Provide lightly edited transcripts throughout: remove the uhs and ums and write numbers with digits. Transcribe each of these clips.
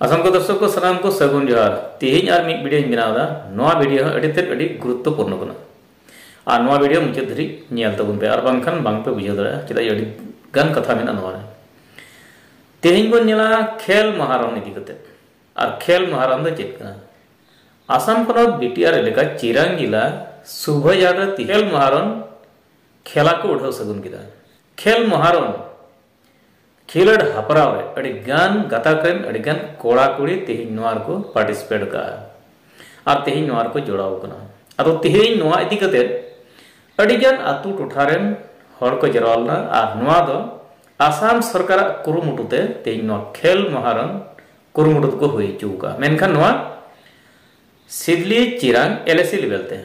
असम को दर्शक को सलाम को सगुन जोहार तेज और मिड वीडियो बनावा नवा वीडियो अड़ी गुरुत्वपूर्ण कना और नवा वीडियो मुझे धरी नेल तबुन पे और बांखन बांग पे बुझाव दड़ा चेदा अड़ी गान कथा मेना नवा तेज बन नेला खेल महारन इदी कते और खेल महारन दो चेद कना आसाम पनत बीटीआर एलेका चिरांग जिला सुभयार खेल महारन खेला को उठाव सगुन किदा खेल महारन खिलड़ हपराव अड़ीगान गताकन अड़ीगान कोड़ा कुड़ी तेहिं नोआर को पार्टिसिपेट का और तेहिं नोआर को जोड़ाव कना अदो तेहिं नोआ इदी कते अड़ीगान आतु टोठारेन हर को जरावलना और नोआ दो आसाम सरकार कुरुमुटुते तेहिं नोआ खेल महारन कुरुमुटु को हुई चुका मेनखान नोआ सिदली चिरांग एलएसी लेवल ते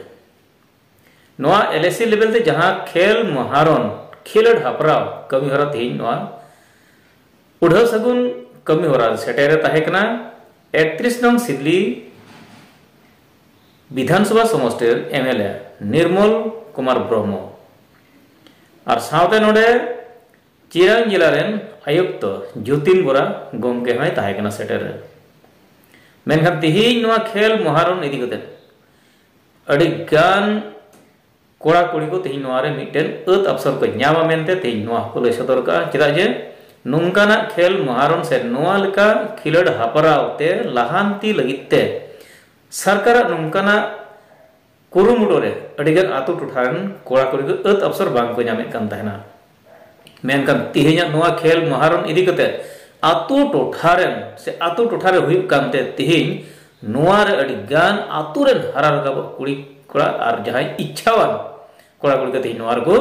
नोआ एलएसी लेवल ते जहां खेल महारन खिलड़ हपराव कमी हरा तेहिं नोआ उड़ाव सगुन कमी हो रहा सेटेरे ताहेकना 31 नंग सिदली विधानसभा समष्टिर एमएलए निर्मल कुमार ब्रह्म और सावते नोडे चिरांग जिला रेन आयुक्त ज्योतिन बोरा गोमके हय ताहेकना सेटेरे मेनखान तिहिं नोआ खेल महारन इदी कते अड़ी गान कोड़ा कुड़ी को तिहिं नोआ रे मिटेन अत अवसर को न्यामा मेनते तिहिं नोआ को लय सदर का चेदा जे नुंकाना खेल महारन से नोआ लेका खिलड़ हपराव ते लहांती लगिते सरकार नुंकाना कुरुमुटो रे अड़ीगान आतु टोठारन कोड़ा कुड़ी को अत अवसर बांग को ᱧᱟᱢᱮᱫ ᱠᱟᱱ ᱛᱟᱦᱮᱱᱟ मेनखान तिहिंया नोआ खेल महारन इदी कते आतु टोठारन से आतु टोठारे हुयुग कानते तिहिं नोआ रे अड़ीगान आतु रेन हरा रगाब कुड़ी कोड़ा और जहां इच्छावान कोड़ा कुड़ी को तिहिं नोआ को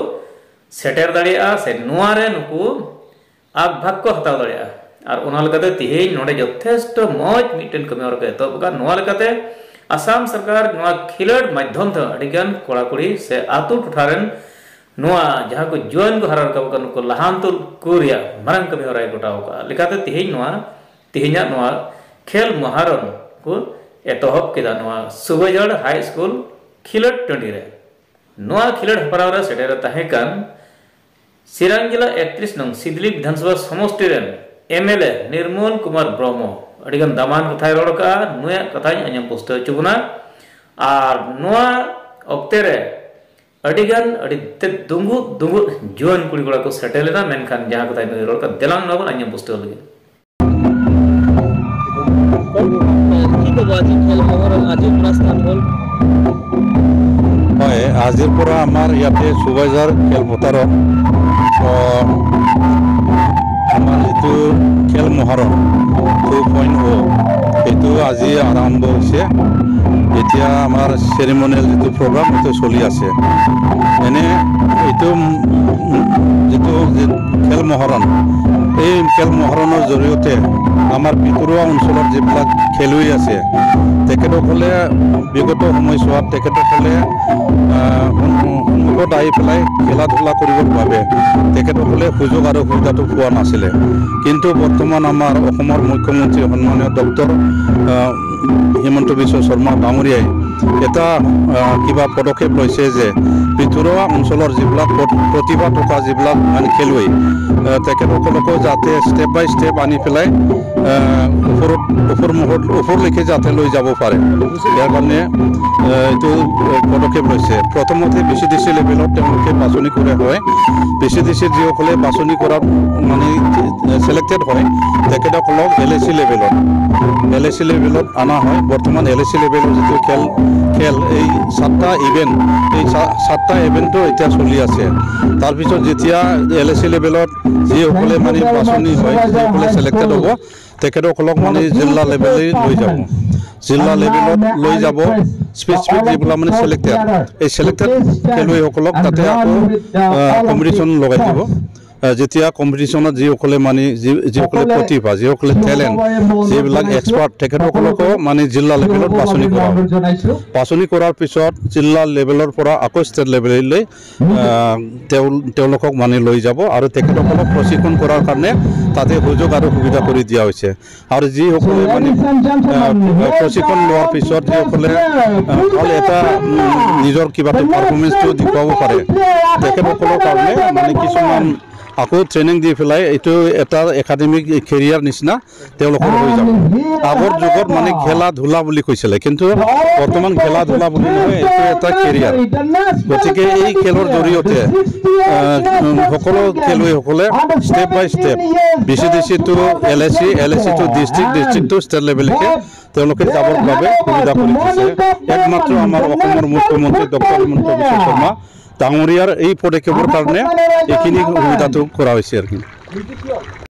सेटेर दाड़िया से नोआ रे नुकु आग भाग को हताव दाड़िया और ओना लेकाते तिहिं नोडे यथेष्ट मौज मिटेन कमी और के तोबका नोआ लेकाते आसाम सरकार नोआ खिलड़ माध्यम ते अड़ीगान कोड़ा कुड़ी से आतु टोठारेन नोआ जहां को जुआन को हरा रकाब कन को लहांतु कुरिया मरंग कमी और गोटाव का लेकाते तिहिं नोआ तिहिंया नोआ खेल महारन को एतोहब केदा नोआ सुबजड़ हाई स्कूल खिलड़ टंडी रे नोआ खिलड़ हपराव रे सेटेर ताहेकान चिरांग जिला 31 नंग सिदली विधानसभा समष्टि rain MLA Nirmal Kumar Brahma अड़ीगान दामान कथाय road का नुया कथाय अञम पुस्तक चुगुना और नुआ ऑक्ते रे अड़ीगान अड़ी ते दुंगु दुंगु जुआन कुड़ी कोड़ा को सेटेल लेना मेनखान जहां कथाय नुया रोड़ का देलांग नबन अञम पुस्तक लगे की तो बाजी खेल महारन आज प्रस्थान होल হয় আজিৰ পৰা আমাৰ ইয়াতে সুবাইজাৰ খেলপথাৰত আমাৰ যিটো খেল মহাৰণ 2.0 এইটো আজি আৰম্ভ হৈছে এতিয়া আমাৰ চেৰিমনিয়েল যিটো প্ৰগ্ৰাম এইটো চলি আছে এনে এইটো যিটো খেল মহাৰণ এই খেল মহাৰণৰ জৰিয়তে আমাৰ ভিতৰুৱা অঞ্চলৰ যিবিলাক খেলুৱৈ আছে তেখেতসকলে বিগত সময়ছোৱাত তেখেতসকলে সন্মুখত আহি পেলাই খেলা ধূলা কৰিবৰ বাবে তেখেতসকলে সুযোগ আৰু সুবিধাটো পোৱা নাছিলে কিন্তু বৰ্তমান আমাৰ অসমৰ মুখ্যমন্ত্ৰী সন্মানীয় ডক্টৰ হিমন্ত বিশ্ব শৰ্মা ডাঙৰীয়াই এটা কিবা পদক্ষেপ লৈছে যে ভিতৰুৱা অঞ্চলৰ যিবিলাক প্ৰতিভা থকা যিবিলাক মানে খেলুৱৈ তেখেতসকলকো যাতে ষ্টেপ বাই ষ্টেপ আনি পেলাই ওপৰলৈকে যাতে লৈ যাব পাৰে ইয়াৰ কাৰণে এইটো পদক্ষেপ লৈছে প্ৰথমতে বিচিডিসি লেভেলত তেওঁলোকে বাছনি কৰা হয় বিচিডিসি যিসকলে বাছনি কৰাৰ মানে সিলেক্টেড হয় তেখেতসকলক এলএসি লেভেলত আনা হয় বৰ্তমান এলএসি লেভেলৰ যিটো খেল এই 7টা ইভেন্ট এই 7টা ইভেন্টটো এতিয়া চলি আছে তাৰপিছত যেতিয়া এলএসি লেভেলত যিসকলে মানে বাছনি হয় যিসকলে সিলেক্টেড হ'ব তেখেতসকলক মানে জিলা লেভেললৈ লৈ যাব স্পেচিফিক যিবিলাক মানে সিলেক্টেড এই সিলেক্টেড খেলুৱৈসকলক তাতে আকৌ কম্পিটিশ্যন লগাই দিব যেতিয়া কম্পিটিশ্যনত যিসকলে মানে যিসকলে প্ৰতিভা যিসকলে টেলেণ্ট যিবিলাক এক্সপাৰ্ট তেখেতসকলকো মানে জিলা লেভেলত বাছনি কৰাৰ পিছত জিলা লেভেলৰ পৰা আকৌ ষ্টেট লেভেললৈ তেওঁলোকক মানে লৈ যাব আৰু তেখেতসকলক প্ৰশিক্ষণ কৰাৰ কাৰণে তাতে সুযোগ আৰু সুবিধা কৰি দিয়া হৈছে আৰু যিসকলে মানে প্ৰশিক্ষণ লোৱাৰ পিছত যিসকলে ভাল এটা নিজৰ কিবা পাৰফৰ্মেঞ্চটো দেখুৱাব পাৰে তেখেতসকলৰ কাৰণে মানে কিছুমান আকৌ ট্ৰেইনিং দি পেলাই এইটো এটা একাডেমিক কেৰিয়াৰ নিচিনা তেওঁলোকৰ হৈ যাব আগৰ যুগত মানে খেলা ধূলা বুলি কৈছিলে কিন্তু বৰ্তমান খেলা ধূলা বুলি নহয় এইটো এটা কেৰিয়াৰ গতিকে এই খেলৰ জৰিয়তে সকলো খেলুৱৈসকলে step by step BCDC to LSC to district to state লেভেললৈকে তেওঁলোকে যাবৰ বাবে সুবিধা কৰি দিছে একমাত্ৰ আমাৰ অসমৰ মুখ্যমন্ত্ৰী ডক্টৰ হিমন্ত বিশ্ব শৰ্মা ডাঙৰীয়াৰ এই পদক্ষেপৰ কাৰণে এইখিনি সুবিধাটো কৰা হৈছে আৰু কি